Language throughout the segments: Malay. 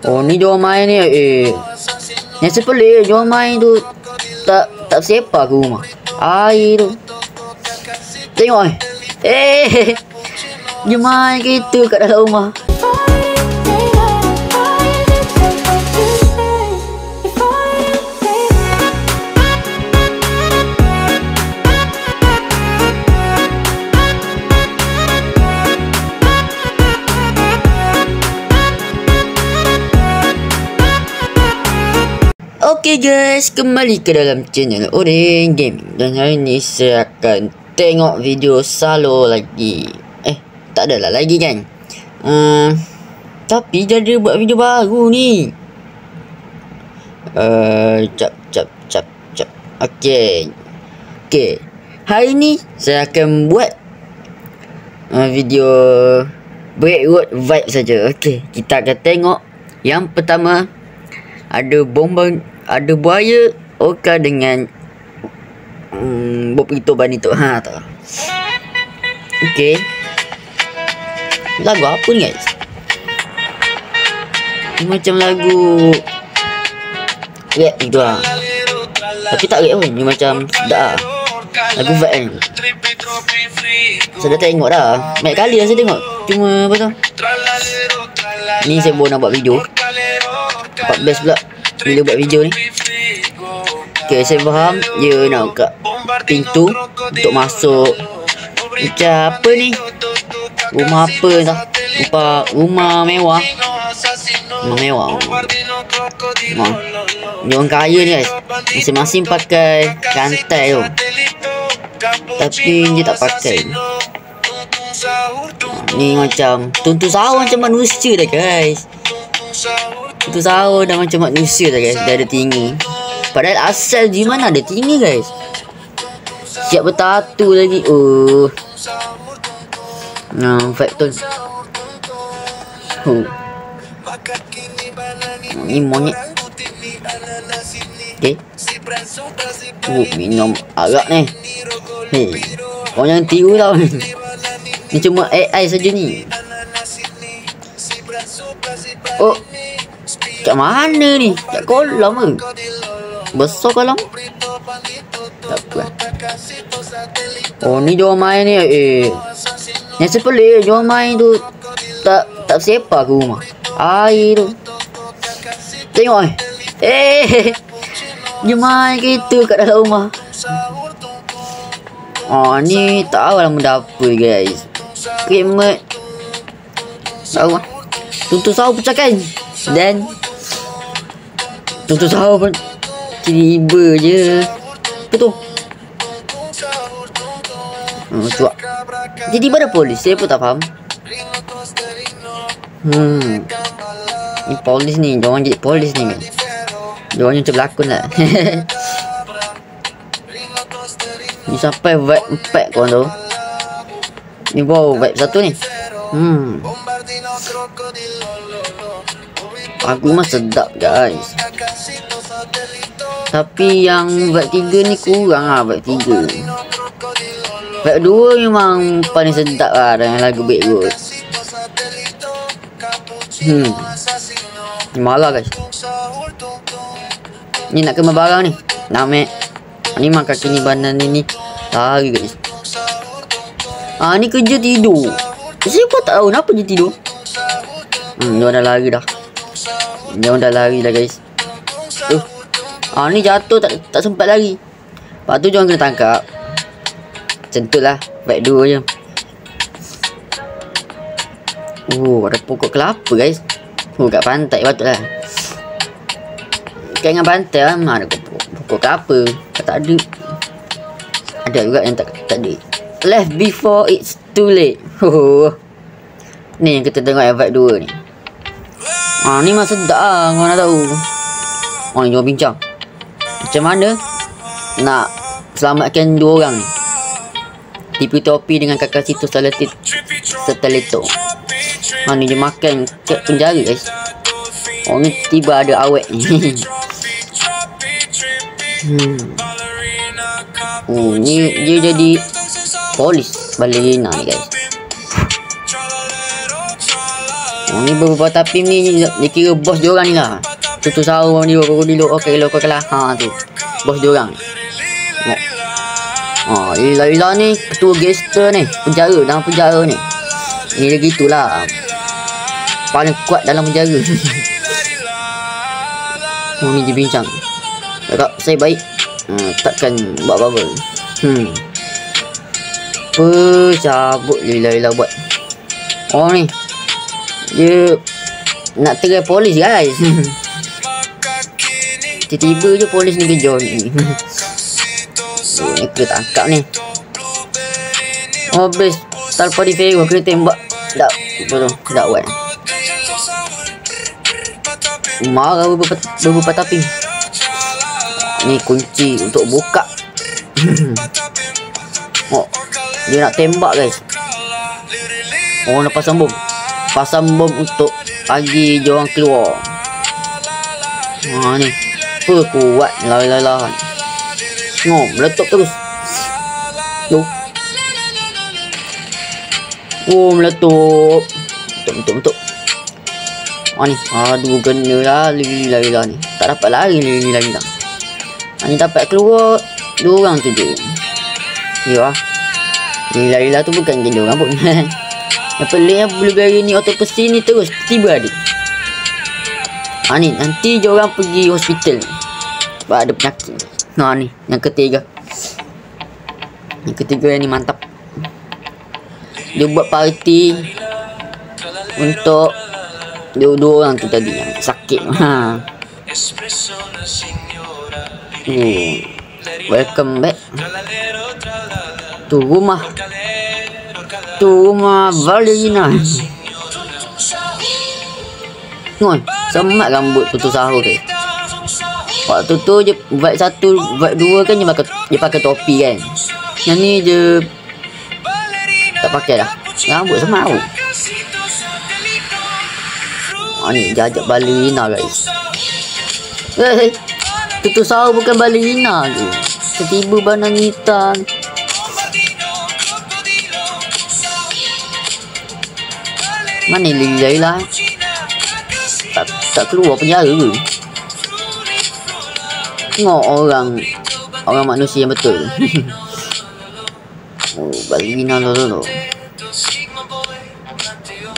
Oh ni diorang main ni yang sepelik diorang main tu tak sepa ke rumah. Air tu. Tengok dia main gitu kat dalam rumah. Okay guys, kembali ke dalam channel Orange Gaming. Dan hari ni saya akan tengok video Salo lagi. Tak adalah lagi kan. Tapi jadi buat video baru ni. Cap. Okay. Hari ni saya akan buat video break road vibe saja. Okay, kita akan tengok. Yang pertama, ada buaya Orca dengan Bobrito Banito. Tak. Okay. Lagu apa ni guys? Macam lagu rap gitu lah. Tapi tak rap pun. Ni macam dah lagu vibe kan. Saya dah tengok dah. Banyak kali lah saya tengok. Cuma apa tu, ni saya baru nak buat video. 14 pula bila buat video ni. Okay, saya faham dia nak buka pintu untuk masuk macam apa ni, rumah apa dah, rumah mewah. Dia orang kaya ni guys. Masing-masing pakai rantai tu, tapi dia tak pakai. Ni macam tuntut sahur macam manusia dah guys. Tuntut sahur dah macam manusia dah guys. Dah ada telinga. Padahal asal di mana ada telinga guys. Siap bertatu lagi. Vibe tu. Ni monyet. Okay. Minum arak ni. Kau jangan tiru tau. Ni cuma AI saja ni. Kat mana ni? Kat kolam ke? Besar kolam? Tak apa. Ni diorang main ni yang sepelik diorang main tu tak sepa ke rumah. Air tu. Tengok dia main gitu kat dalam rumah. Ni tak tahu lah benda apa guys. Remote tahu lah. Tuntut sahur pecahkan. Dan tuntut sahur pun tiba je. Apa tu? Cuak. Jadi mana polis? Saya pun tak faham. Ni polis ni. Diorang jadi polis ni kan. Diorang macam berlakon lah. Ni sampai vibe 4 korang tu. Ni baru vibe 1 ni. Lagu memang sedap guys. Tapi yang vibe 3 ni kurang lah. Vibe 3. Vibe 2 memang paling sedap lah dengan lagu Break Road. Ni marah guys. Ni nak kena barang ni. Namek. Ni memang kaki ni banan ni lari guys. Ni kerja tidur. Saya pun tak tahu kenapa dia tidur. Dia dah lari dah. Guys. Ni jatuh tak sempat lari. Lepas tu jangan kena tangkap. Macam tu lah. Baik 2 je. Ada pokok kelapa guys. Kat pantai patut lah. Kat dengan pantai lah. Ada pokok kelapa. Tak ada. Ada juga yang tak ada. Left before it's too late. Ni yang kita tengok yang vibe 2 ni. Ni memang sedap lah. Korang nak tahu. Ni jom bincang. Macam mana nak selamatkan 2 orang ni. Tipu topi dengan kakak situ Staleto. Ni dia makan kat penjara guys. Ni tiba ada awet ni. Ni dia jadi polis balerina ni guys. Ni beberapa tapi ni dia kira bos diorang ni lah. Tutu sahur ni dulu okey lo kalah. Tu. Bos diorang. Lila ni ketua gangster ni, penjara dalam penjara ni. Ni dia gitulah. Paling kuat dalam penjara. Ni dia bincang. Cakap saya baik. Takkan buat apa-apa. Cabut Lila buat. Ni dia nak terai polis guys. Tiba-tiba je polis ni kejar ni. Mereka tangkap ni. Habis tanpa di Fero kena tembak. Tak buat. Marah beberapa tapi. Ni kunci untuk buka. Dia nak tembak guys. Nak pasang bom untuk bagi dia orang keluar. Ni kuat lah. Meletup terus. Meletup. Betul. Ni aduh kena lah Lila ni. Tak dapat lari Lila. Ni dapat keluar dua orang tu je. Ya. Lila tu bukan kena orang pun. Yang peliknya blueberry ni autopsi ni terus tiba ada. Ni nanti je orang pergi hospital sebab ada penyakit. Ni yang ketiga. Yang ketiga ni mantap. Dia buat party untuk dua orang tu tadi yang sakit. Welcome back. Tu rumah Valerina. Semat rambut tutu sahur tu. Waktu tu je vibe 1, vibe 2 kan dia pakai topi kan. Yang ni je tak pakai dah. Rambut semat tu. Ni jajak balerina guys. Tutu sahur bukan balerina tu. Tiba-tiba Bananita. Mana Lila tak keluar penjara ke? Tengok orang manusia yang betul. Balerina lo.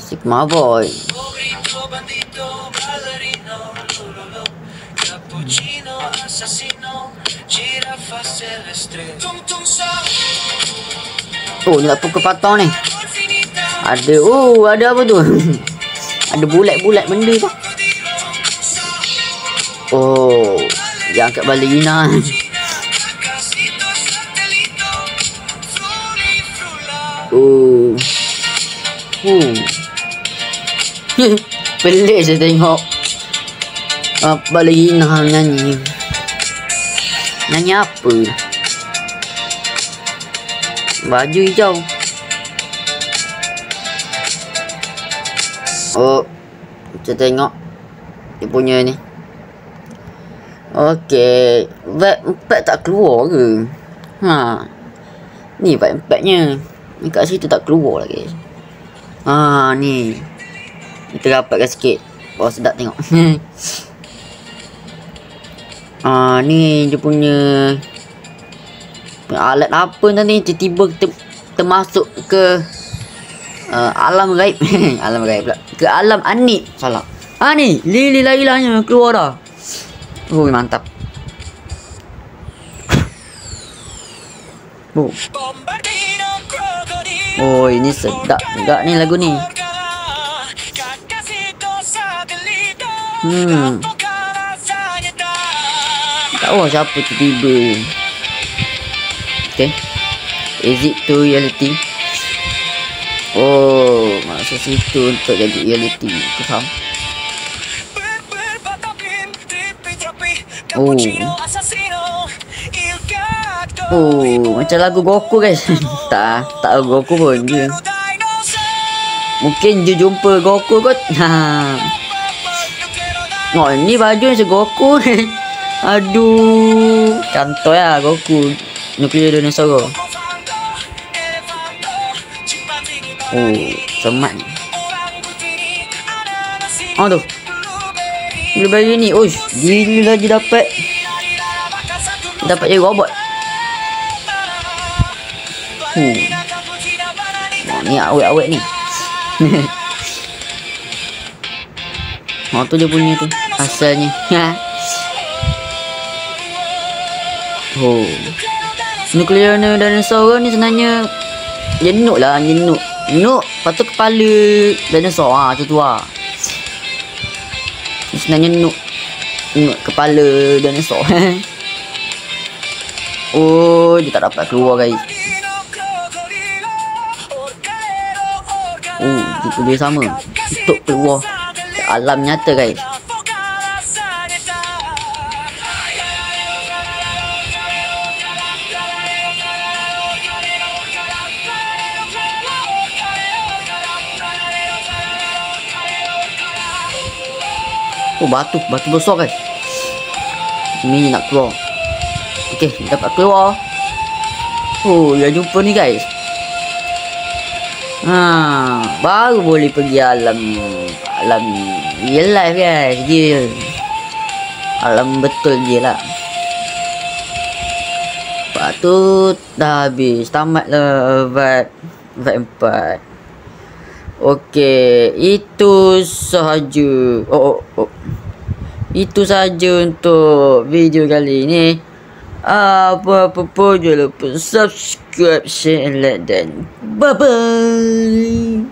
Sigma boy. Ni nak pukul patong ni. Ada apa tu? Ada bulat-bulat benda tu. Dia angkat balerina. Pelik saya tengok balerina nyanyi. Nyanyi apa? Baju hijau. Kita tengok dia punya ni. Okey, vibe 4 tak keluar ke? Ni vibe 4-nya. Ni kat situ tak keluar lagi. Ni. Kita rapatkan sikit. Sedap tengok. Ni dia punya alat apa tadi tiba-tiba termasuk ke alam gaib. Alam gaib pula. Ke alam anip. Salah. Ni Lila-Lilanya keluar dah. Mantap. Ini sedap juga ni lagu ni. Tak tahu siapa tiba-tiba. Okay. Is it to reality? Masuk situ untuk jadi reality. Aku faham. Macam lagu Goku guys. tak Goku pun je. Mungkin je jumpa Goku kot. Ni baju macam Goku. Aduh, cantoi lah Goku. Nuklear dinosaur. Semat ni. tu. Blueberry ni. Uish, gila je dapat. Dapat jadi robot. Ni awet-awet ni. Tu dia punya tu asalnya. Nuklear dinosaur ni sebenarnya jenuk lah, jenuk. Lepas tu kepala dinosaur macam tu lah. Sebenarnya nuk kepala dinosaur. Dia tak dapat keluar guys. Dia sama untuk keluar ke alam nyata guys. Batu besar guys. Ni nak keluar. Okey, dapat keluar. Dah jumpa ni guys. Baru boleh pergi alam real life guys. Dia alam betul je lah. Lepas tu dah habis. Tamat lah Vibe 4. Okey, itu sahaja. Itu sahaja untuk video kali ni. Apa-apa pun jangan lupa subscribe, share, like dan bye bye.